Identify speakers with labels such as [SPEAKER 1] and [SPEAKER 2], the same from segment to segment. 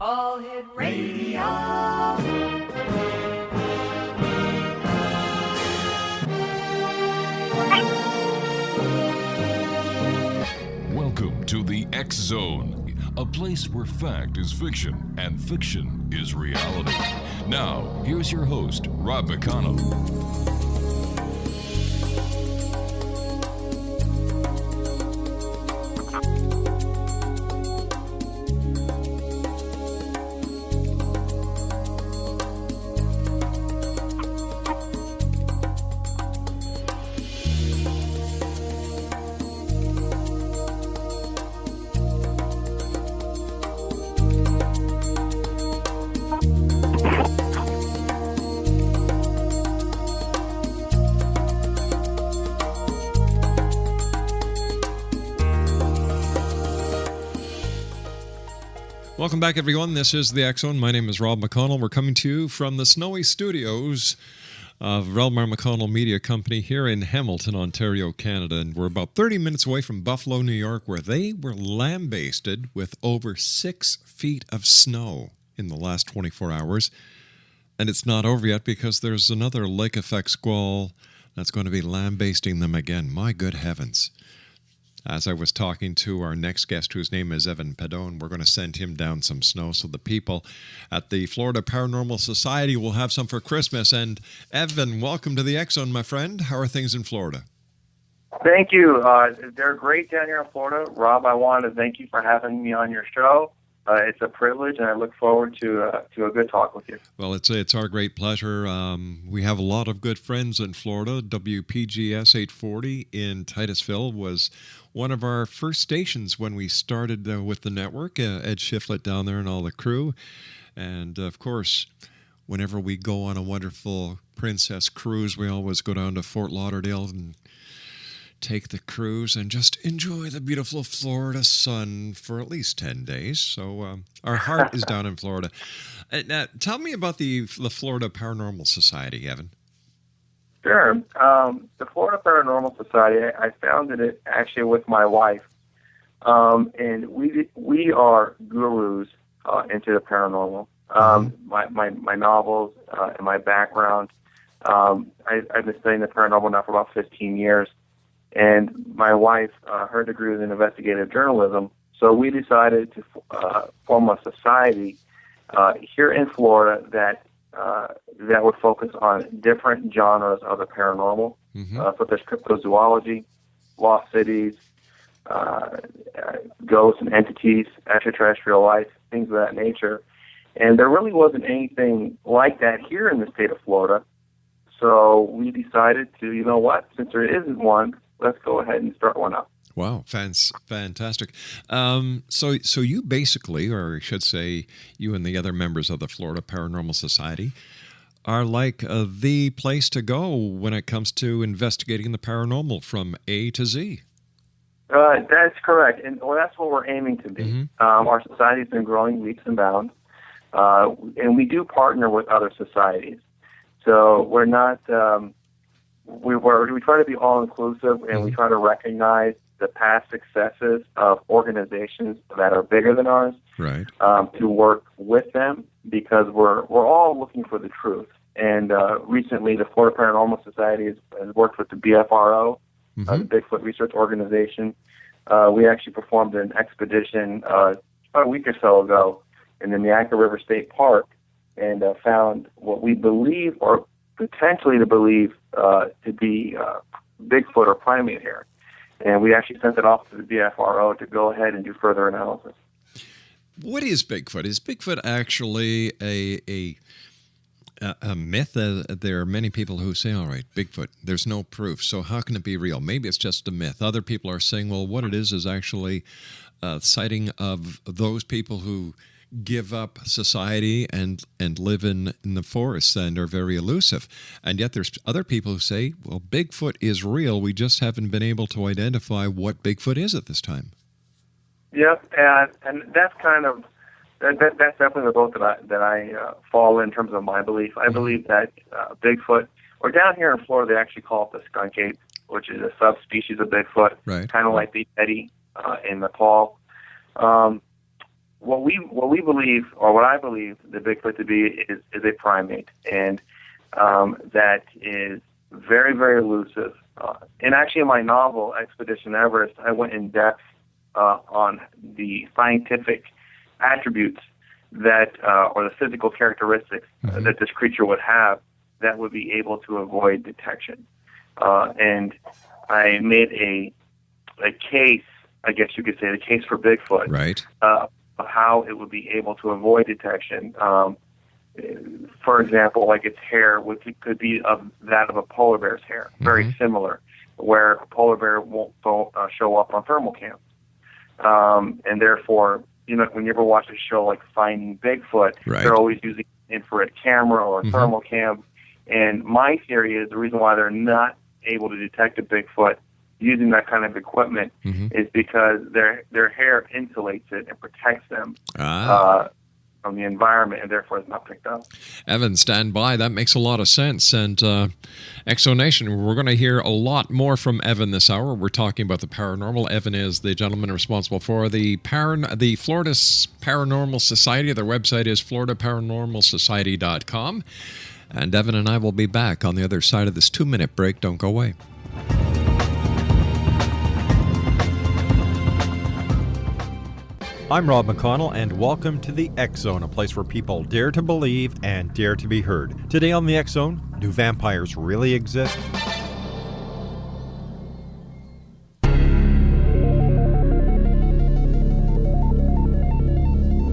[SPEAKER 1] All Hit Radio.
[SPEAKER 2] Welcome to the X Zone, a place where fact is fiction and fiction is reality. Now, here's your host, Rob McConnell.
[SPEAKER 3] Welcome back, everyone. This is the X Zone. My name is Rob McConnell. We're coming to you from the snowy studios of Relmar McConnell Media Company here in Hamilton, Ontario, Canada. And we're about 30 minutes away from Buffalo, New York, where they were lambasted with over 6 feet of snow in the last 24 hours. And it's not over yet because there's another lake effect squall that's going to be lambasting them again. My good heavens. As I was talking to our next guest, whose name is Evan Pedone, we're going to send him down some snow so the people at the Florida Paranormal Society will have some for Christmas. And Evan, welcome to the X Zone, my friend. How are things in Florida?
[SPEAKER 4] Thank you. They're great down here in Florida. Rob, I want to thank you for having me on your show. It's a privilege, and I look forward to a good talk with you.
[SPEAKER 3] Well, it's our great pleasure. We have a lot of good friends in Florida. WPGS 840 in Titusville was one of our first stations when we started with the network. Ed Shiflett down there and all the crew. And, of course, whenever we go on a wonderful Princess cruise, we always go down to Fort Lauderdale and take the cruise and just enjoy the beautiful Florida sun for at least 10 days. So our heart is down in Florida. Now, tell me about the Florida Paranormal Society, Evan.
[SPEAKER 4] Sure. The Florida Paranormal Society, I founded it actually with my wife. And we are gurus into the paranormal. My novels and my background, I've been studying the paranormal now for about 15 years. And my wife, her degree was in investigative journalism, so we decided to form a society here in Florida that would focus on different genres of the paranormal, such as cryptozoology, lost cities, ghosts and entities, extraterrestrial life, things of that nature. And there really wasn't anything like that here in the state of Florida, so we decided to, you know what, since there isn't one, let's go ahead and start one up.
[SPEAKER 3] Wow, fantastic. So you basically, or I should say you and the other members of the Florida Paranormal Society, are like the place to go when it comes to investigating the paranormal from A to Z.
[SPEAKER 4] That's correct. And that's what we're aiming to be. Our society's been growing leaps and bounds. And we do partner with other societies. So we're not... We try to be all-inclusive, and we try to recognize the past successes of organizations that are bigger than ours,
[SPEAKER 3] right?
[SPEAKER 4] To work with them, because we're all looking for the truth. And recently, the Florida Paranormal Society has worked with the BFRO, the Bigfoot Research Organization. We actually performed an expedition about a week or so ago in the Neacka River State Park, and found what we believe, or potentially to believe, to be Bigfoot or primate hair. And we actually sent it off to the BFRO to go ahead and do further analysis.
[SPEAKER 3] What is Bigfoot? Is Bigfoot actually a myth? There are many people who say, all right, Bigfoot, there's no proof, so how can it be real? Maybe it's just a myth. Other people are saying, well, what it is actually a sighting of those people who give up society and live in the forests and are very elusive. And yet there's other people who say, well, Bigfoot is real. We just haven't been able to identify what Bigfoot is at this time.
[SPEAKER 4] Yep, and that's kind of that's definitely the boat that I fall in terms of my belief. I believe that Bigfoot, or down here in Florida, they actually call it the skunk ape, which is a subspecies of Bigfoot,
[SPEAKER 3] right?
[SPEAKER 4] Kind of like the Yeti in Nepal. what we believe, or what I believe the Bigfoot to be, is a primate, and that is very, very elusive. And actually, in my novel Expedition Everest, I went in depth on the scientific attributes that, or the physical characteristics that this creature would have that would be able to avoid detection. And I made a case, I guess you could say, the case for Bigfoot,
[SPEAKER 3] Right.
[SPEAKER 4] Of how it would be able to avoid detection. For example, like its hair could be that of a polar bear's hair, very similar, where a polar bear won't show up on thermal cams. And therefore, when you ever watch a show like Finding Bigfoot,
[SPEAKER 3] Right.
[SPEAKER 4] they're always using an infrared camera or a thermal cam. And my theory is the reason why they're not able to detect a Bigfoot using that kind of equipment is because their hair insulates it and protects them from the environment, and therefore it's not picked up.
[SPEAKER 3] Evan, stand by. That makes a lot of sense. And Exonation, we're going to hear a lot more from Evan this hour. We're talking about the paranormal. Evan is the gentleman responsible for the Florida Paranormal Society. Their website is floridaparanormalsociety.com. And Evan and I will be back on the other side of this 2-minute break. Don't go away.
[SPEAKER 5] I'm Rob McConnell, and welcome to the X Zone, a place where people dare to believe and dare to be heard. Today on the X Zone, do vampires really exist?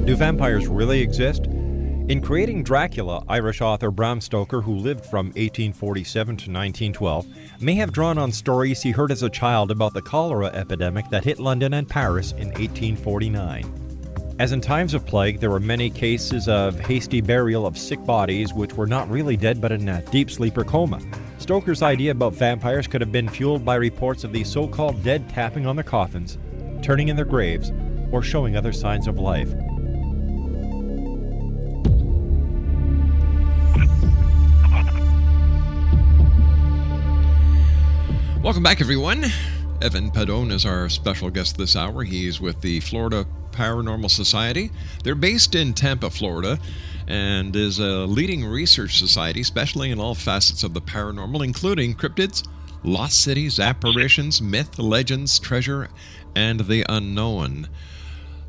[SPEAKER 5] Do vampires really exist? In creating Dracula, Irish author Bram Stoker, who lived from 1847 to 1912, may have drawn on stories he heard as a child about the cholera epidemic that hit London and Paris in 1849. As in times of plague, there were many cases of hasty burial of sick bodies which were not really dead but in a deep sleep or coma. Stoker's idea about vampires could have been fueled by reports of these so-called dead tapping on their coffins, turning in their graves, or showing other signs of life.
[SPEAKER 3] Welcome back, everyone. Evan Pedone is our special guest this hour. He's with the Florida Paranormal Society. They're based in Tampa, Florida, and is a leading research society, especially in all facets of the paranormal, including cryptids, lost cities, apparitions, myth, legends, treasure, and the unknown.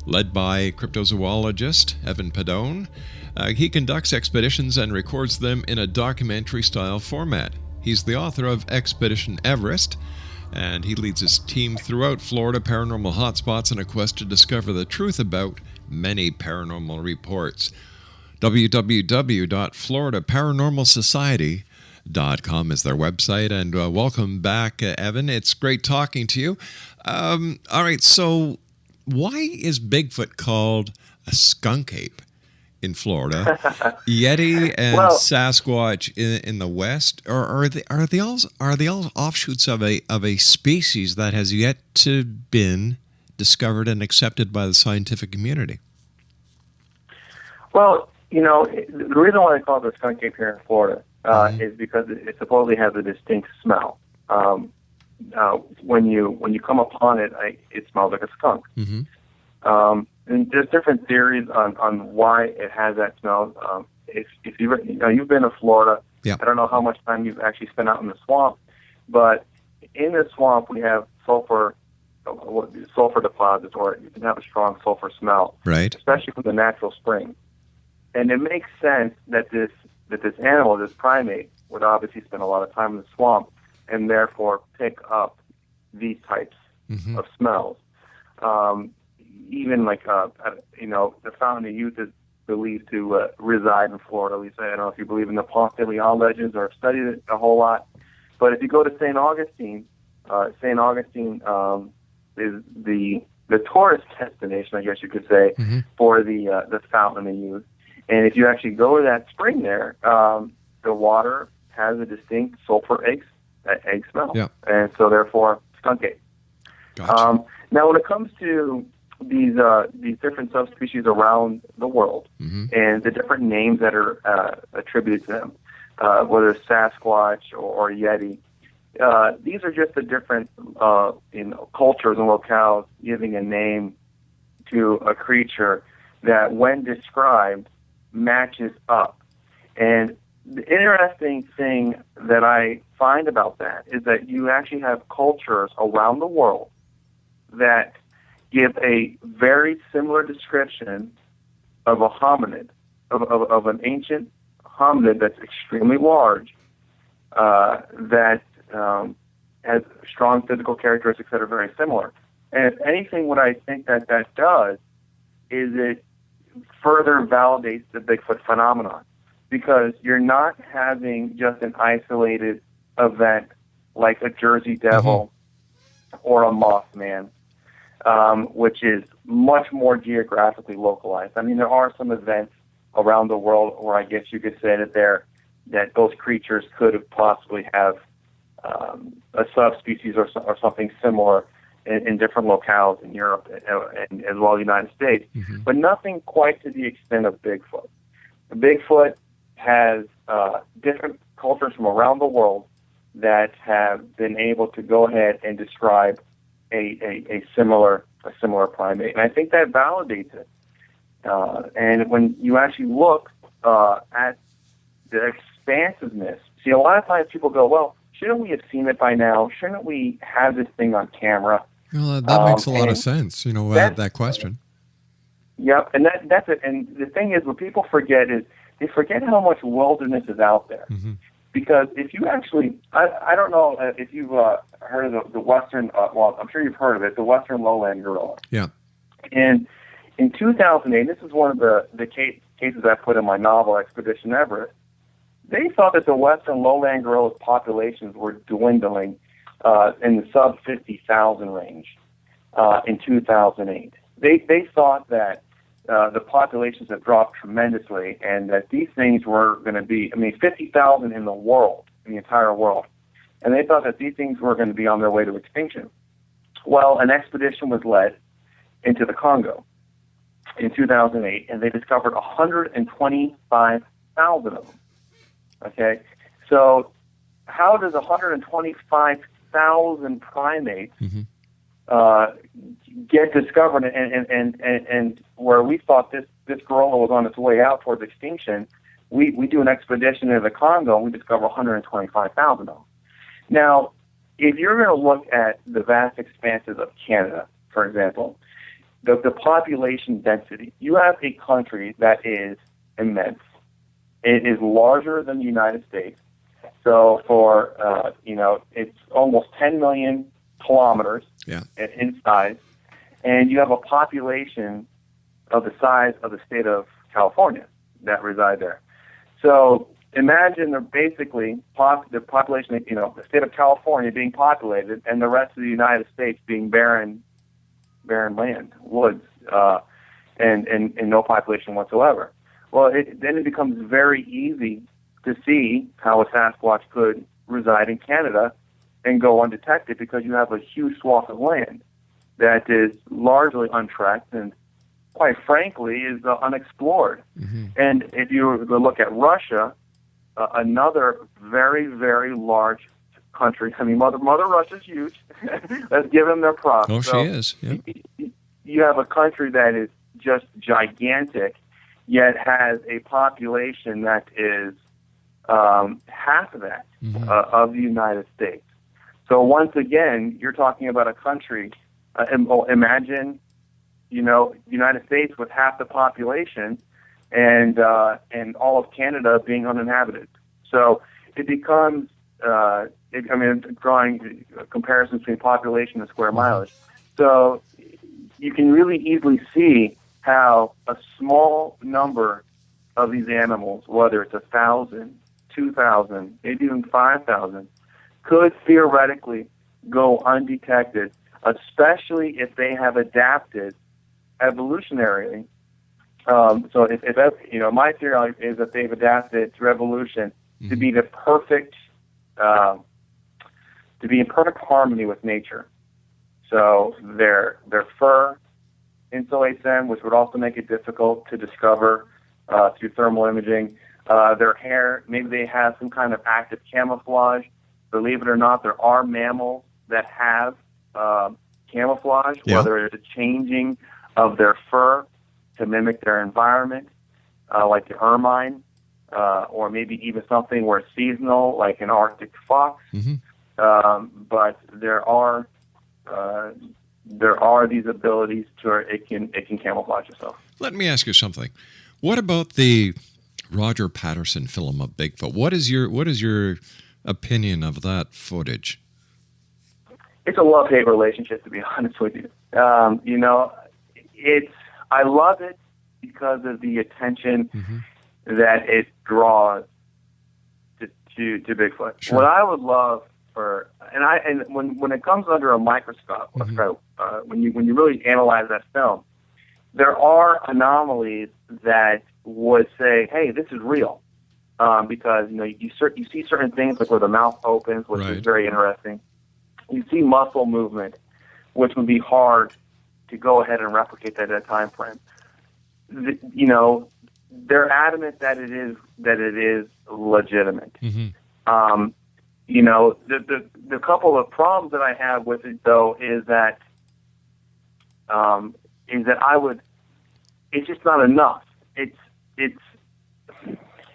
[SPEAKER 3] Led by cryptozoologist Evan Pedone, he conducts expeditions and records them in a documentary-style format. He's the author of Expedition Everest, and he leads his team throughout Florida paranormal hotspots in a quest to discover the truth about many paranormal reports. www.floridaparanormalsociety.com is their website, and welcome back, Evan. It's great talking to you. All right, so why is Bigfoot called a skunk ape in Florida, Yeti and Sasquatch in the West, or are they all offshoots of a species that has yet to been discovered and accepted by the scientific community?
[SPEAKER 4] Well, the reason why they call it a skunk ape here in Florida is because it supposedly has a distinct smell. When you come upon it, it smells like a skunk. And there's different theories on why it has that smell. If you've been to Florida, I don't know how much time you've actually spent out in the swamp, but in the swamp we have sulfur deposits, or you can have a strong sulfur smell,
[SPEAKER 3] right?
[SPEAKER 4] Especially from the natural spring. And it makes sense that this animal, this primate, would obviously spend a lot of time in the swamp and therefore pick up these types of smells. Even like, the Fountain of Youth is believed to reside in Florida. At least I don't know if you believe in the Ponce de Leon legends or have studied it a whole lot. But if you go to St. Augustine is the tourist destination, I guess you could say, for the Fountain of Youth. And if you actually go to that spring there, the water has a distinct sulfur egg smell. Yeah. And so therefore, skunk ape.
[SPEAKER 3] Gotcha.
[SPEAKER 4] Now, when it comes to these different subspecies around the world and the different names that are attributed to them, whether it's Sasquatch or Yeti, these are just the different cultures and locales giving a name to a creature that, when described, matches up. And the interesting thing that I find about that is that you actually have cultures around the world that give a very similar description of a hominid, of an ancient hominid that's extremely large, that has strong physical characteristics that are very similar. And if anything, what I think that does is it further validates the Bigfoot phenomenon, because you're not having just an isolated event like a Jersey Devil or a Mothman, which is much more geographically localized. I mean, there are some events around the world where I guess you could say that those creatures could have possibly have a subspecies or something similar in different locales in Europe and as well as the United States, but nothing quite to the extent of Bigfoot. Bigfoot has different cultures from around the world that have been able to go ahead and describe a similar primate, and I think that validates it. And when you actually look at the expansiveness, see, a lot of times people go, well, shouldn't we have seen it by now? Shouldn't we have this thing on camera?
[SPEAKER 3] Well, that makes a lot of sense, that question.
[SPEAKER 4] Yep, and that's it. And the thing is, what people forget is they forget how much wilderness is out there. Because if you actually, I don't know if you've heard of the Western, well, I'm sure you've heard of it, the Western lowland gorilla.
[SPEAKER 3] Yeah.
[SPEAKER 4] And in 2008, this is one of the cases I put in my novel, Expedition Everest, they thought that the Western lowland gorilla populations were dwindling in the sub-50,000 range in 2008. They thought that the populations have dropped tremendously and that these things were going to be, 50,000 in the world, in the entire world. And they thought that these things were going to be on their way to extinction. Well, an expedition was led into the Congo in 2008, and they discovered 125,000 of them. Okay? So how does 125,000 primates get discovered, and where we thought this gorilla was on its way out towards extinction, we do an expedition into the Congo and we discover 125,000 of them. Now, if you're going to look at the vast expanses of Canada, for example, the population density, you have a country that is immense. It is larger than the United States. So for, it's almost 10 million kilometers in size, and you have a population of the size of the state of California that reside there. So imagine the population, the state of California being populated and the rest of the United States being barren land, woods, and no population whatsoever. Well, then it becomes very easy to see how a Sasquatch could reside in Canada and go undetected, because you have a huge swath of land that is largely untracked and, quite frankly, is unexplored. And if you were to look at Russia, another very, very large country. Mother Russia's huge. Let's give them their props.
[SPEAKER 3] Oh, she is. Yeah.
[SPEAKER 4] You have a country that is just gigantic, yet has a population that is half of that of the United States. So once again, you're talking about a country. Imagine, United States with half the population, and all of Canada being uninhabited. So it becomes, drawing comparisons between population and square mileage. So you can really easily see how a small number of these animals, whether it's 1,000, 2,000, maybe even 5,000, could theoretically go undetected, especially if they have adapted evolutionarily. So if my theory is that they've adapted through evolution to be the perfect, to be in perfect harmony with nature. So their fur insulates them, which would also make it difficult to discover through thermal imaging. Their hair, maybe they have some kind of active camouflage. Believe it or not, there are mammals that have camouflage, whether it's a changing of their fur to mimic their environment, like the ermine, or maybe even something where it's seasonal, like an Arctic fox. But there are these abilities to where it can camouflage itself.
[SPEAKER 3] Let me ask you something. What about the Roger Patterson film of Bigfoot? What is your opinion of that footage?
[SPEAKER 4] It's a love-hate relationship, to be honest with you. I love it because of the attention that it draws to Bigfoot.
[SPEAKER 3] Sure.
[SPEAKER 4] What I would love when it comes under a microscope, when you really analyze that film, there are anomalies that would say, "Hey, this is real," because you see certain things like where the mouth opens, which is very interesting. You see muscle movement, which would be hard to go ahead and replicate that at a time frame. They're adamant that it is legitimate. The couple of problems that I have with it, though, is that it's just not enough.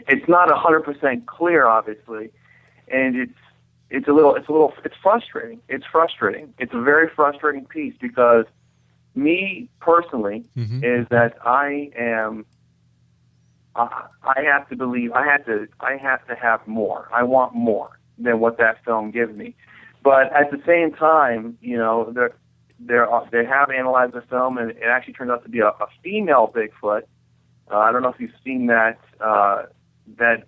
[SPEAKER 4] It's not 100% clear, obviously, and it's frustrating. It's frustrating. It's a very frustrating piece because me personally is that I have to believe I have to have more. I want more than what that film gives me. But at the same time, they have analyzed the film, and it actually turns out to be a female Bigfoot. I don't know if you've seen that data.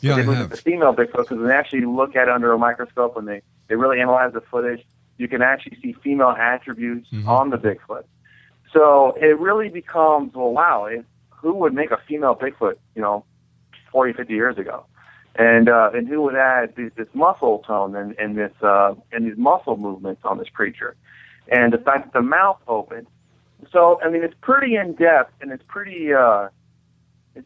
[SPEAKER 3] Yeah,
[SPEAKER 4] they
[SPEAKER 3] I
[SPEAKER 4] look
[SPEAKER 3] have.
[SPEAKER 4] at the female Bigfoot because when they actually look at it under a microscope and they really analyze the footage, you can actually see female attributes on the Bigfoot. So it really becomes, well, wow, who would make a female Bigfoot, 40, 50 years ago? And who would add this muscle tone and these muscle movements on this creature? And the fact that the mouth opens. So, I mean, it's pretty in-depth, and it's pretty in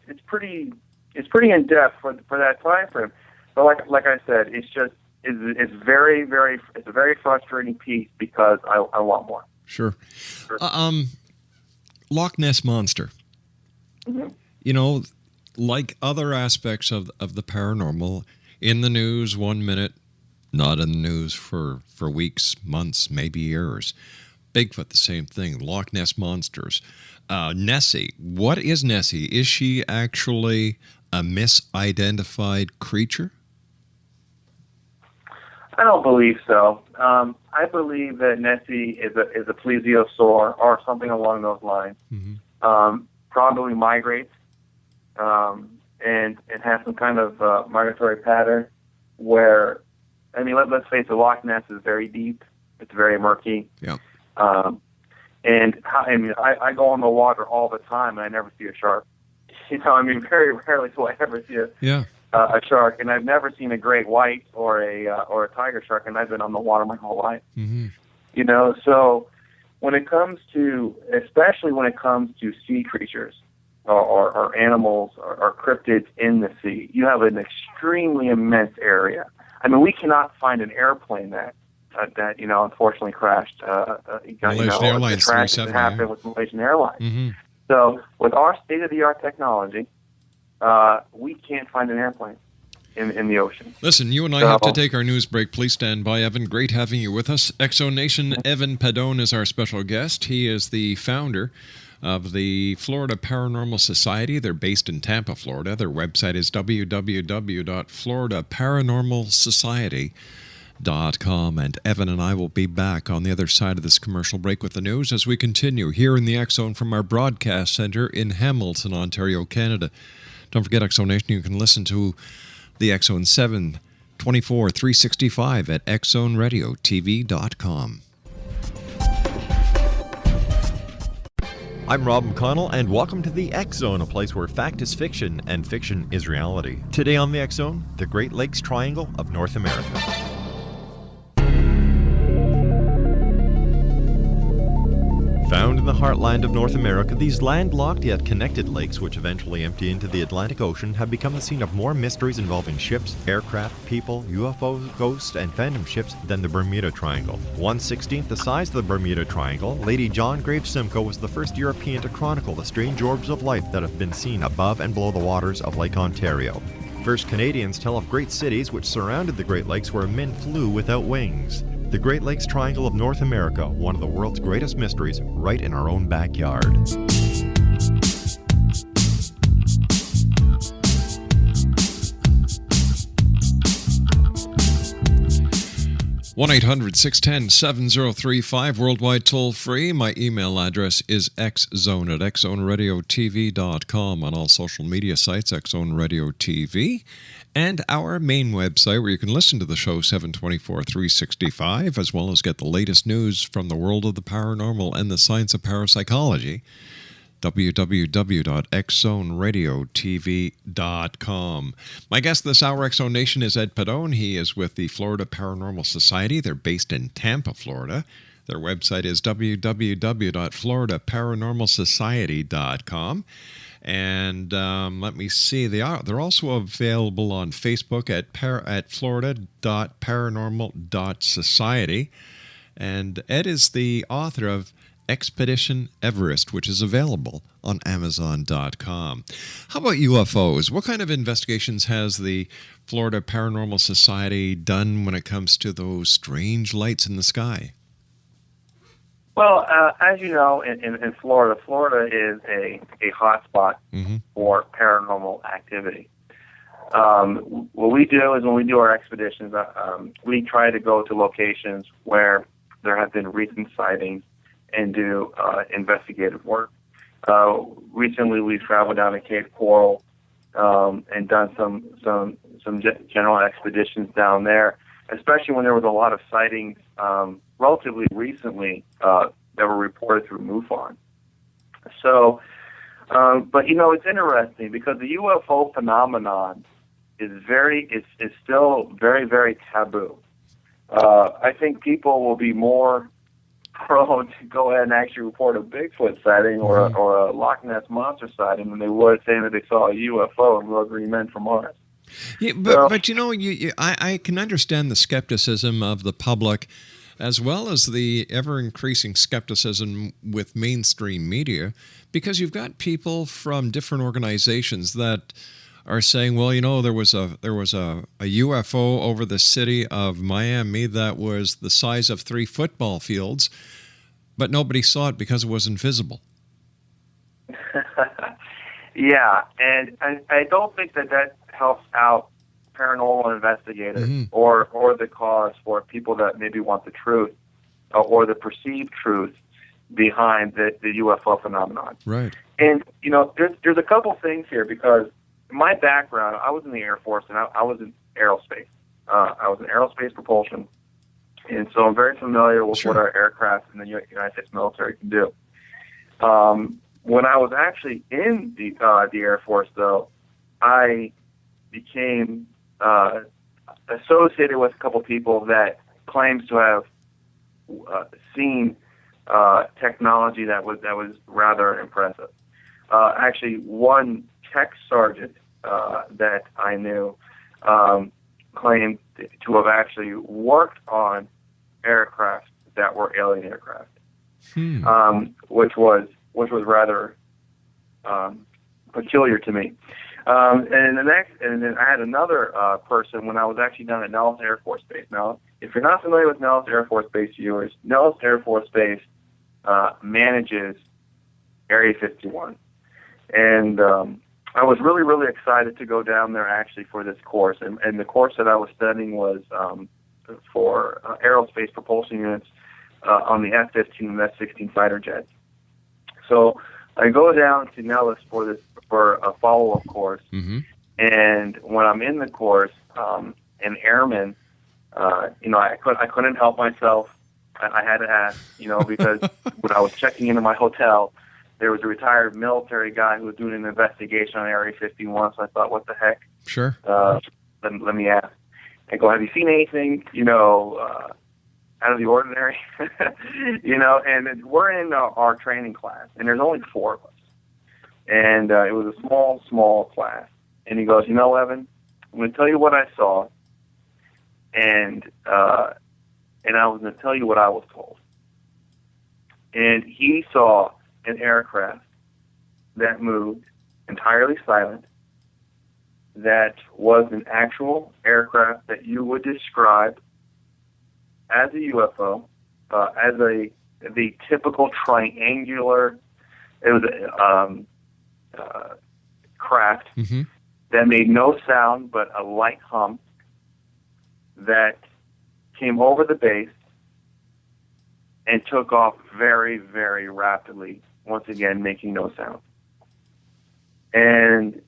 [SPEAKER 4] depth for that time frame. But like I said, it's a very frustrating piece because I want more.
[SPEAKER 3] Sure. Loch Ness Monster. Like other aspects of the paranormal, in the news 1 minute, not in the news for weeks, months, maybe years. Bigfoot, the same thing. Loch Ness Monsters. Nessie. What is Nessie? Is she actually a misidentified creature?
[SPEAKER 4] I don't believe so. I believe that Nessie is a plesiosaur or something along those lines. Probably migrates and has some kind of migratory pattern where, I mean, let's face it, Loch Ness is very deep. It's very murky.
[SPEAKER 3] Yeah.
[SPEAKER 4] I go on the water all the time and I never see a shark. Very rarely do I ever see a shark, and I've never seen a great white or a tiger shark, and I've been on the water my whole life. So especially when it comes to sea creatures or animals or cryptids in the sea, you have an extremely immense area. I mean, we cannot find an airplane that unfortunately crashed.
[SPEAKER 3] Malaysian Airlines
[SPEAKER 4] the crash that
[SPEAKER 3] 370,
[SPEAKER 4] happened with Malaysian Airlines. So with our state-of-the-art technology, we can't find an airplane in the ocean.
[SPEAKER 3] Listen, you and I have to take our news break. Please stand by, Evan. Great having you with us. Exonation, Evan Pedone is our special guest. He is the founder of the Florida Paranormal Society. They're based in Tampa, Florida. Their website is www.floridaparanormalsociety.com. And Evan and I will be back on the other side of this commercial break with the news as we continue here in the X Zone from our broadcast center in Hamilton, Ontario, Canada. Don't forget, Exonation, you can listen to the X Zone 7/24/365 at xzoneradiotv.com.
[SPEAKER 5] I'm Rob McConnell, and welcome to the X Zone, a place where fact is fiction and fiction is reality. Today on the X Zone, the Great Lakes Triangle of North America. Found in the heartland of North America, these landlocked yet connected lakes, which eventually empty into the Atlantic Ocean, have become the scene of more mysteries involving ships, aircraft, people, UFOs, ghosts, and phantom ships than the Bermuda Triangle. 1/16th the size of the Bermuda Triangle, Lady John Graves Simcoe was the first European to chronicle the strange orbs of life that have been seen above and below the waters of Lake Ontario. First Canadians tell of great cities which surrounded the Great Lakes where men flew without wings. The Great Lakes Triangle of North America, one of the world's greatest mysteries, right in our own backyard.
[SPEAKER 3] One 1-800-610-7035, worldwide toll-free. My email address is xzone@xzoneradiotv.com, on all social media sites, Xzone Radio TV, and our main website where you can listen to the show 7/24/365, as well as get the latest news from the world of the paranormal and the science of parapsychology. www.xzoneradiotv.com. My guest this hour, X-Zone Nation, is Ed Pedone. He is with the Florida Paranormal Society. They're based in Tampa, Florida. Their website is www.floridaparanormalsociety.com. And let me see, they're also available on Facebook at florida.paranormal.society. And Ed is the author of Expedition Everest, which is available on Amazon.com. How about UFOs? What kind of investigations has the Florida Paranormal Society done when it comes to those strange lights in the sky?
[SPEAKER 4] Well, as you know, in Florida is a hotspot for paranormal activity. What we do is when we do our expeditions, we try to go to locations where there have been recent sightings and do investigative work. Recently, we traveled down to Cape Coral and done some general expeditions down there, especially when there was a lot of sightings relatively recently that were reported through MUFON. So, but it's interesting because the UFO phenomenon is still very, very taboo. I think people will be more prone to go ahead and actually report a Bigfoot sighting or a Loch Ness Monster sighting than they would saying that they saw a UFO and real green men from Mars.
[SPEAKER 3] Yeah, but I can understand the skepticism of the public, as well as the ever-increasing skepticism with mainstream media, because you've got people from different organizations that are saying, well, there was a UFO over the city of Miami that was the size of 3 football fields, but nobody saw it because it was invisible.
[SPEAKER 4] Yeah, and I don't think that helps out paranormal investigators or the cause for people that maybe want the truth or the perceived truth behind the UFO phenomenon.
[SPEAKER 3] Right.
[SPEAKER 4] And, there's a couple things here because my background, I was in the Air Force and I was in aerospace. I was in aerospace propulsion, and so I'm very familiar with what our aircraft in the United States military can do. When I was actually in the Air Force, though, I became associated with a couple people that claims to have seen technology that was rather impressive. Actually, one tech sergeant that I knew claimed to have actually worked on aircraft that were alien aircraft, which was rather peculiar to me. And then I had another person when I was actually down at Nellis Air Force Base. Now, if you're not familiar with Nellis Air Force Base, viewers, Nellis Air Force Base manages Area 51, and I was really, really excited to go down there actually for this course. And the course that I was studying was for aerospace propulsion units on the F-15 and F-16 fighter jets. So I go down to Nellis for a follow-up course. And when I'm in the course, an airman, I couldn't help myself. I had to ask, because when I was checking into my hotel, there was a retired military guy who was doing an investigation on Area 51, so I thought, what the heck?
[SPEAKER 3] Sure.
[SPEAKER 4] Let me ask. I go, have you seen anything, out of the ordinary, and we're in our training class, and there's only 4 of us. And it was a small class. And he goes, Evan, I'm going to tell you what I saw, and I was going to tell you what I was told. And he saw an aircraft that moved entirely silent, that was an actual aircraft that you would describe as a UFO, as the typical triangular. It was a craft that made no sound but a light hum that came over the base and took off very, very rapidly, once again making no sound. And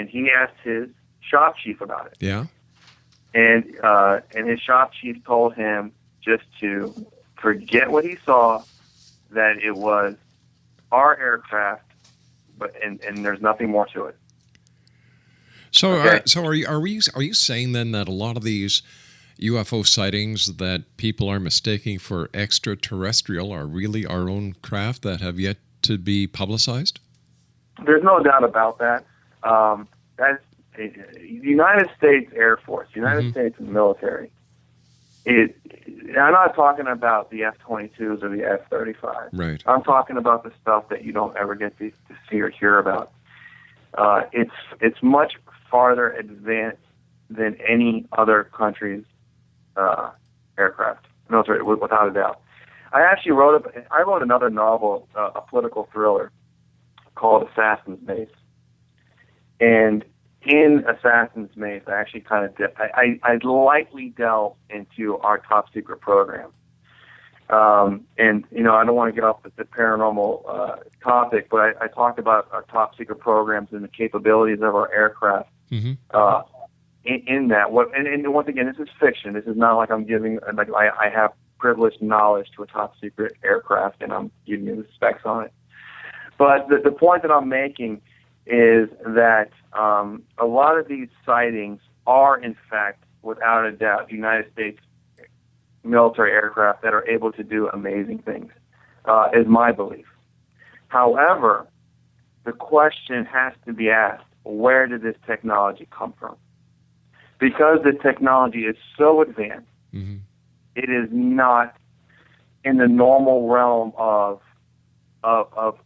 [SPEAKER 4] he asked his shop chief about it.
[SPEAKER 3] Yeah.
[SPEAKER 4] And his shop chief told him just to forget what he saw, that it was our aircraft, and there's nothing more to it.
[SPEAKER 3] So,
[SPEAKER 4] Okay.
[SPEAKER 3] Are you saying then that a lot of these UFO sightings that people are mistaking for extraterrestrial are really our own craft that have yet to be publicized?
[SPEAKER 4] There's no doubt about that. That's the United States Air Force, United States military. I'm not talking about the F-22s or the F-35.
[SPEAKER 3] Right.
[SPEAKER 4] I'm talking about the stuff that you don't ever get to see or hear about. It's much farther advanced than any other country's aircraft, military, without a doubt. I wrote another novel, a political thriller called Assassin's Mace. And in Assassin's Mace, I actually kind of I lightly delve into our top secret program. And, I don't want to get off the paranormal topic, but I talked about our top secret programs and the capabilities of our aircraft in that. And once again, this is fiction. This is not like I'm giving, I have privileged knowledge to a top secret aircraft and I'm giving you the specs on it. But the point that I'm making is that a lot of these sightings are, in fact, without a doubt, United States military aircraft that are able to do amazing things, is my belief. However, the question has to be asked, where did this technology come from? Because the technology is so advanced, it is not in the normal realm of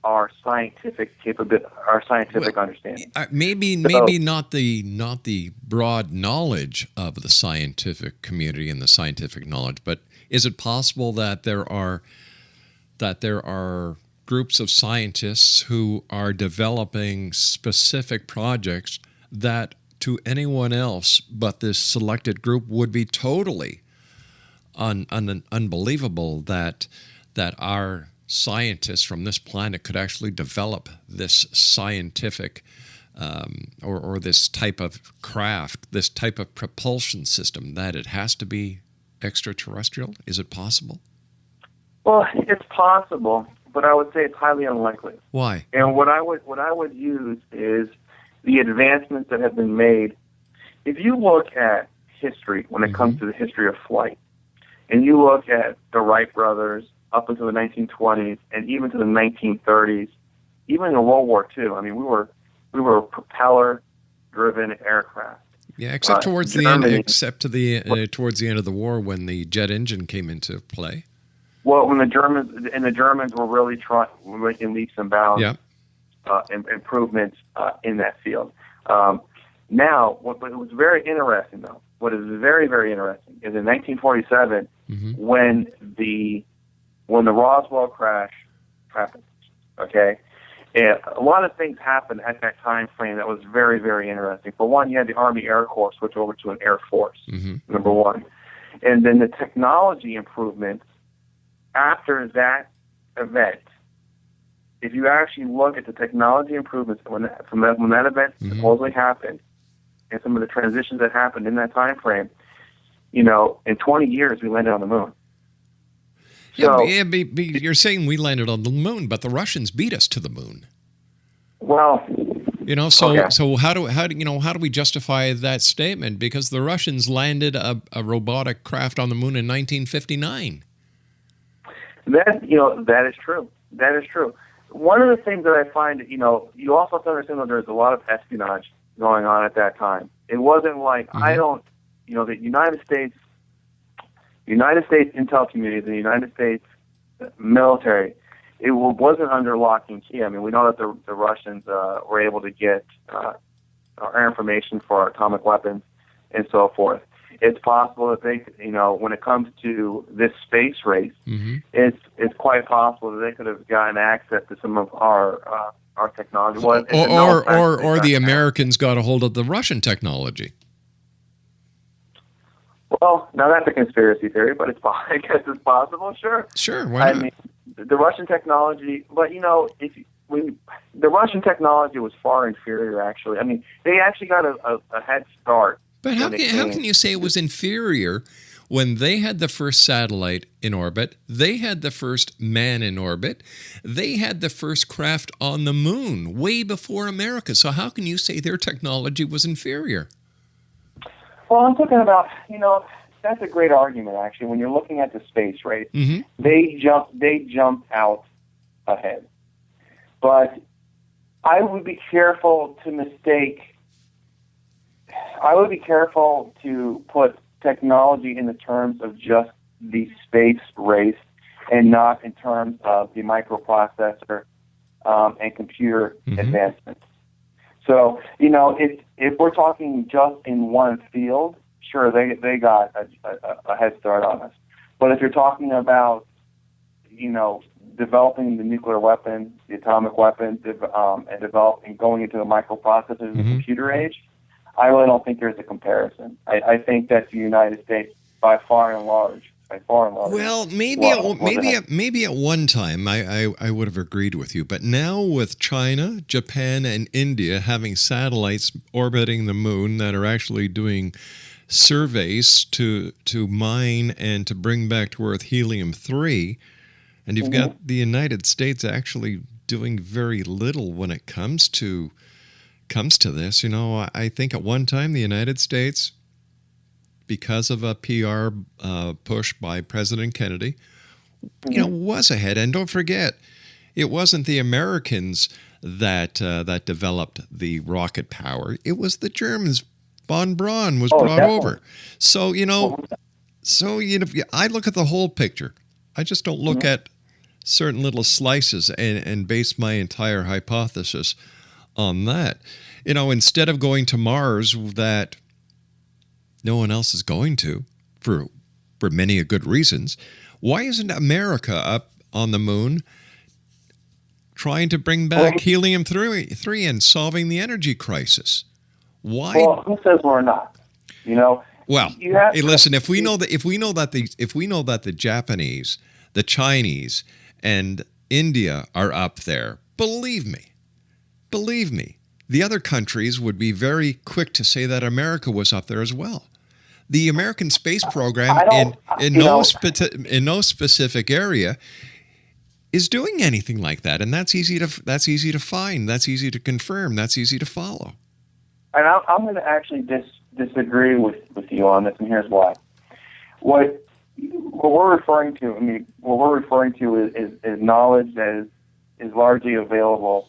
[SPEAKER 4] our scientific capability, our scientific understanding.
[SPEAKER 3] Maybe not the broad knowledge of the scientific community and the scientific knowledge, but is it possible that there are groups of scientists who are developing specific projects that to anyone else but this selected group would be totally unbelievable that our scientists from this planet could actually develop this scientific or this type of craft, this type of propulsion system, that it has to be extraterrestrial? Is it possible?
[SPEAKER 4] Well, it's possible, but I would say it's highly unlikely.
[SPEAKER 3] Why?
[SPEAKER 4] And what I would use is the advancements that have been made. If you look at history, when it comes to the history of flight, and you look at the Wright brothers up until the 1920s and even to the 1930s, even in World War II, I mean, we were propeller-driven aircraft.
[SPEAKER 3] Yeah, except towards the end, towards the end of the war when the jet engine came into play.
[SPEAKER 4] Well, when the Germans were really making leaps and bounds, improvements in that field. Now, what was very interesting, though, what is very, very interesting is in 1947, when the Roswell crash happened, okay? And a lot of things happened at that time frame that was very, very interesting. For one, you had the Army Air Corps switch over to an Air Force, number one. And then the technology improvements after that event, if you actually look at the technology improvements when that event supposedly happened, and some of the transitions that happened in that time frame, in 20 years we landed on the moon. So,
[SPEAKER 3] you're saying we landed on the moon, but the Russians beat us to the moon.
[SPEAKER 4] Well,
[SPEAKER 3] So how do we justify that statement? Because the Russians landed a robotic craft on the moon in 1959.
[SPEAKER 4] That is true. That is true. One of the things that I find, you also have to understand that there's a lot of espionage going on at that time. It wasn't like the United States intel community, the United States military, it wasn't under lock and key. I mean, we know that the Russians were able to get our information for our atomic weapons and so forth. It's possible that they, when it comes to this space race, it's quite possible that they could have gotten access to some of our technology. Well,
[SPEAKER 3] or the Americans got a hold of the Russian technology.
[SPEAKER 4] Well, now that's a conspiracy theory, but I guess it's possible. Sure.
[SPEAKER 3] Why not?
[SPEAKER 4] I mean, the Russian technology, but the Russian technology was far inferior. Actually, I mean, they actually got a head start.
[SPEAKER 3] But how can you say it was inferior when they had the first satellite in orbit, they had the first man in orbit, they had the first craft on the moon way before America? So how can you say their technology was inferior?
[SPEAKER 4] Well, I'm talking about, that's a great argument, actually. When you're looking at the space race, they jumped out ahead. But I would be careful to put technology in the terms of just the space race and not in terms of the microprocessor and computer advancements. So, if we're talking just in one field, sure, they got a head start on us. But if you're talking about, developing the nuclear weapon, the atomic weapon, and going into the microprocessors in the computer age, I really don't think there's a comparison. I think that the United States, by far and large.
[SPEAKER 3] Well, maybe at one time I would have agreed with you, but now with China, Japan, and India having satellites orbiting the moon that are actually doing surveys to mine and to bring back to Earth helium-3, and you've got the United States actually doing very little when it comes to this. I think at one time the United States, because of a PR push by President Kennedy, was ahead. And don't forget, it wasn't the Americans that developed the rocket power. It was the Germans. Von Braun was brought over. So, I look at the whole picture. I just don't look at certain little slices and base my entire hypothesis on that. Instead of going to Mars, that no one else is going to, for many good reasons, why isn't America up on the moon trying to bring back helium-3 and solving the energy crisis? Why?
[SPEAKER 4] Well, who says we're not?
[SPEAKER 3] Well, hey, listen. If we know that the Japanese, the Chinese, and India are up there, believe me, the other countries would be very quick to say that America was up there as well. The American space program in no specific area is doing anything like that, and that's easy to find, that's easy to confirm, that's easy to follow.
[SPEAKER 4] And I'm going to actually disagree with you on this, and here's why. What we're referring to, is knowledge that is largely available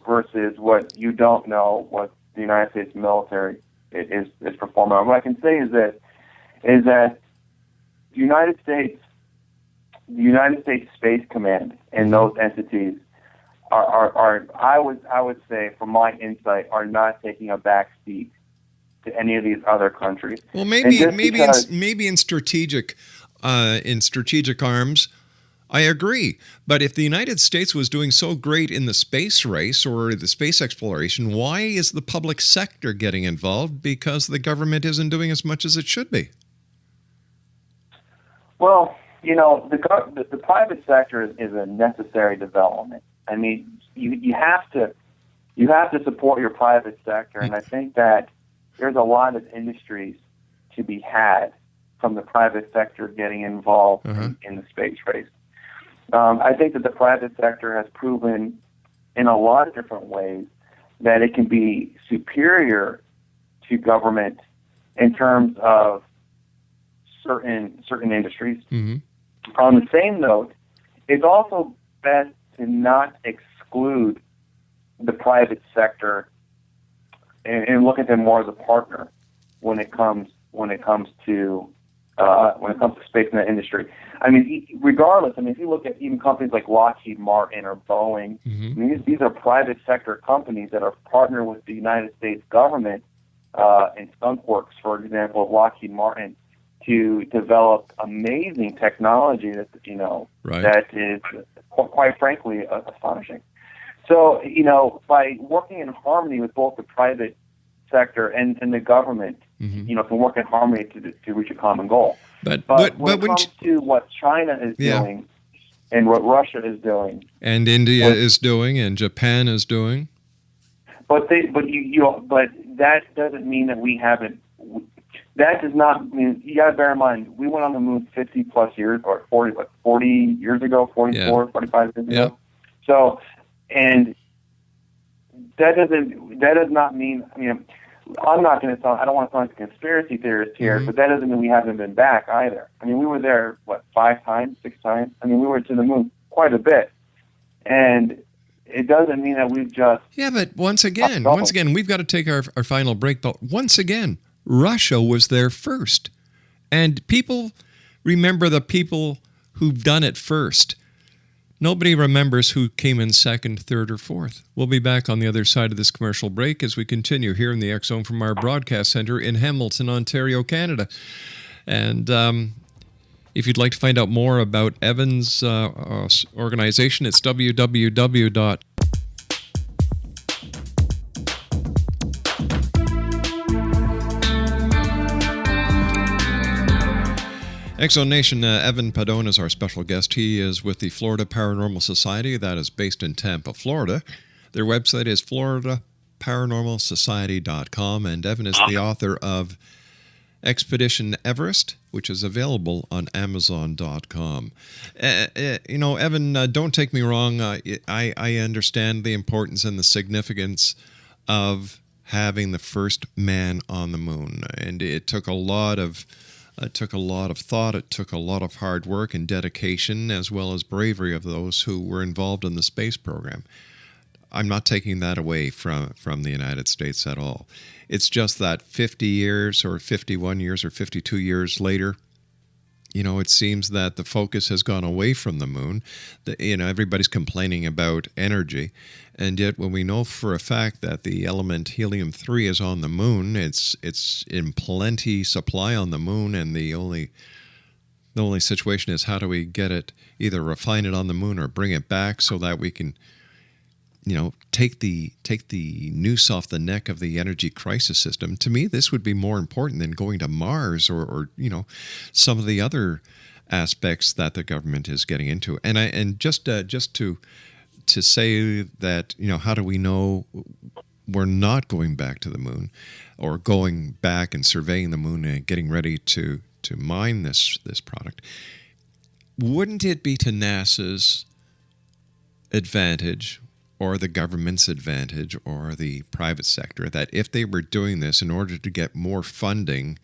[SPEAKER 4] versus what you don't know, what the United States military is performing. What I can say is that the United States Space Command and those entities are I would say, from my insight, are not taking a back seat to any of these other countries.
[SPEAKER 3] Well, maybe in strategic arms, I agree. But if the United States was doing so great in the space race or the space exploration, why is the public sector getting involved? Because the government isn't doing as much as it should be.
[SPEAKER 4] Well, the private sector is a necessary development. I mean, you have to support your private sector, and I think that there's a lot of industries to be had from the private sector getting involved in the space race. I think that the private sector has proven in a lot of different ways that it can be superior to government in terms of certain industries.
[SPEAKER 3] Mm-hmm.
[SPEAKER 4] On the same note, it's also best to not exclude the private sector and look at them more as a partner when it comes to space in that industry. I mean, regardless, I mean, if you look at even companies like Lockheed Martin or Boeing,
[SPEAKER 3] Mm-hmm.
[SPEAKER 4] I mean, these are private sector companies that are partnered with the United States government and Skunk Works, for example, of Lockheed Martin, to develop amazing technology that
[SPEAKER 3] Right.
[SPEAKER 4] that is quite frankly astonishing. So by working in harmony with both the private sector and the government,
[SPEAKER 3] Mm-hmm.
[SPEAKER 4] can work in harmony to reach a common goal.
[SPEAKER 3] But
[SPEAKER 4] when it
[SPEAKER 3] wouldn't
[SPEAKER 4] comes to what China is doing and what Russia is doing,
[SPEAKER 3] and India is doing, and Japan is doing.
[SPEAKER 4] but that doesn't mean that we haven't. That does not mean, you got to bear in mind, we went on the moon 50 plus years, or 40 years ago, 44, 45 years
[SPEAKER 3] Yeah.
[SPEAKER 4] ago. So, and that does not mean, I mean, I'm not going to I don't want to sound like a conspiracy theorist here,
[SPEAKER 3] Mm-hmm.
[SPEAKER 4] but that doesn't mean we haven't been back either. I mean, we were there, 5 times, 6 times? I mean, we were to the moon quite a bit. And it doesn't mean that we've just...
[SPEAKER 3] Yeah, but once again, we've got to take our final break. But once again, Russia was there first. And people remember the people who've done it first. Nobody remembers who came in second, third, or fourth. We'll be back on the other side of this commercial break as we continue here in the X Zone from our broadcast center in Hamilton, Ontario, Canada. And if you'd like to find out more about Evan's organization, it's www. X-Zone Nation, Evan Pedone is our special guest. He is with the Florida Paranormal Society that is based in Tampa, Florida. Their website is floridaparanormalsociety.com, and Evan is the author of Expedition Everest, which is available on Amazon.com. Evan, don't take me wrong. I understand the importance and the significance of having the first man on the moon, and it took a lot of thought, it took a lot of hard work and dedication, as well as bravery of those who were involved in the space program. I'm not taking that away from the United States at all. It's just that 50 years or 51 years or 52 years later, it seems that the focus has gone away from the moon. Everybody's complaining about energy. And yet when we know for a fact that the element helium-3 is on the moon, it's in plenty supply on the moon, and the only situation is how do we get it, either refine it on the moon or bring it back so that we can take the noose off the neck of the energy crisis system. To me, this would be more important than going to Mars or some of the other aspects that the government is getting into. And just to say that, how do we know we're not going back to the moon, or going back and surveying the moon and getting ready to mine this product? Wouldn't it be to NASA's advantage, or the government's advantage, or the private sector, that if they were doing this in order to get more funding,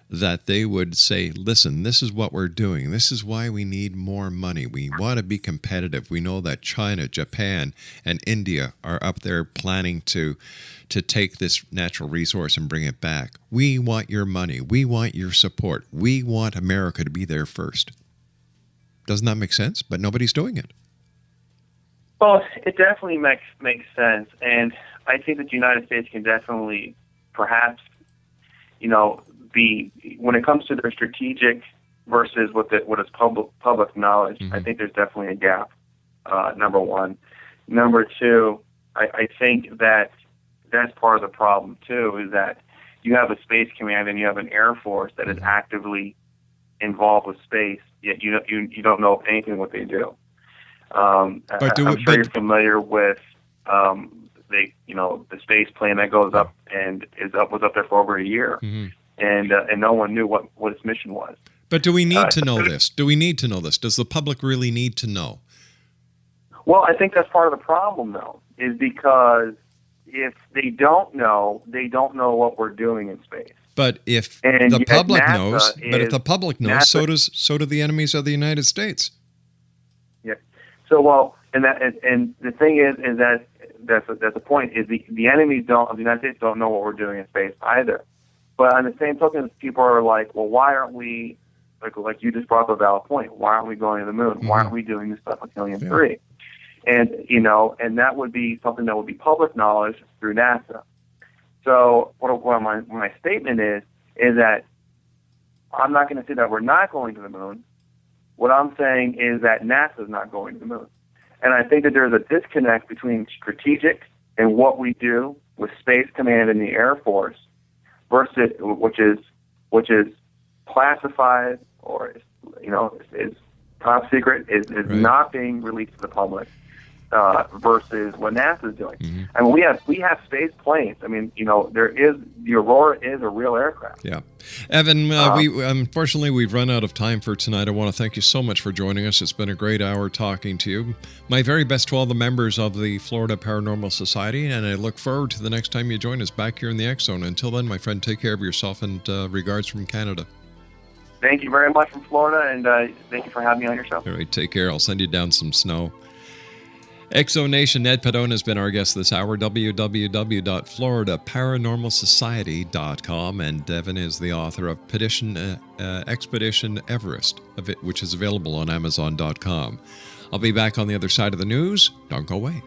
[SPEAKER 3] that they would say, listen, this is what we're doing. This is why we need more money. We want to be competitive. We know that China, Japan, and India are up there planning to take this natural resource and bring it back. We want your money. We want your support. We want America to be there first. Doesn't that make sense? But nobody's doing it.
[SPEAKER 4] Well, it definitely makes sense, and I think that the United States can definitely, perhaps, be, when it comes to their strategic versus what is public knowledge.
[SPEAKER 3] Mm-hmm.
[SPEAKER 4] I think there's definitely a gap. Number one. Number two, I think that that's part of the problem too. Is that you have a space command and you have an Air Force that is actively involved with space, yet you don't know anything what they do. I'm sure you're familiar with the space plane that goes up and was up there for over a year,
[SPEAKER 3] mm-hmm.
[SPEAKER 4] and no one knew what its mission was.
[SPEAKER 3] But do we need to know this? Do we need to know this? Does the public really need to know?
[SPEAKER 4] Well, I think that's part of the problem, though, is because if they don't know what we're doing in space.
[SPEAKER 3] But if
[SPEAKER 4] And
[SPEAKER 3] the
[SPEAKER 4] yet
[SPEAKER 3] public
[SPEAKER 4] NASA
[SPEAKER 3] knows, but if the public knows,
[SPEAKER 4] NASA
[SPEAKER 3] so do the enemies of the United States.
[SPEAKER 4] Yeah. So and the thing is that that's a point, is the enemies of the United States don't know what we're doing in space either. But on the same token, people are like, well, why aren't we, like you just brought up a valid point, why aren't we going to the moon? Why aren't we doing this stuff with Helium-3? And and that would be something that would be public knowledge through NASA. So what my statement is that I'm not going to say that we're not going to the moon. What I'm saying is that NASA is not going to the moon. And I think that there's a disconnect between strategic and what we do with Space Command and the Air Force versus which is classified, or is top secret, is
[SPEAKER 3] Right.
[SPEAKER 4] not being released to the public. Versus what NASA is doing.
[SPEAKER 3] Mm-hmm.
[SPEAKER 4] I mean, we have space planes. I mean, the Aurora is a real aircraft.
[SPEAKER 3] Yeah. Evan, we unfortunately, we've run out of time for tonight. I want to thank you so much for joining us. It's been a great hour talking to you. My very best to all the members of the Florida Paranormal Society, and I look forward to the next time you join us back here in the X Zone. Until then, my friend, take care of yourself, and regards from Canada.
[SPEAKER 4] Thank you very much from Florida, and thank you for having me on your show.
[SPEAKER 3] All right, take care. I'll send you down some snow. Exo Nation, Ed Pedone has been our guest this hour, www.floridaparanormalsociety.com, and Evan is the author of Expedition Everest, which is available on Amazon.com. I'll be back on the other side of the news. Don't go away.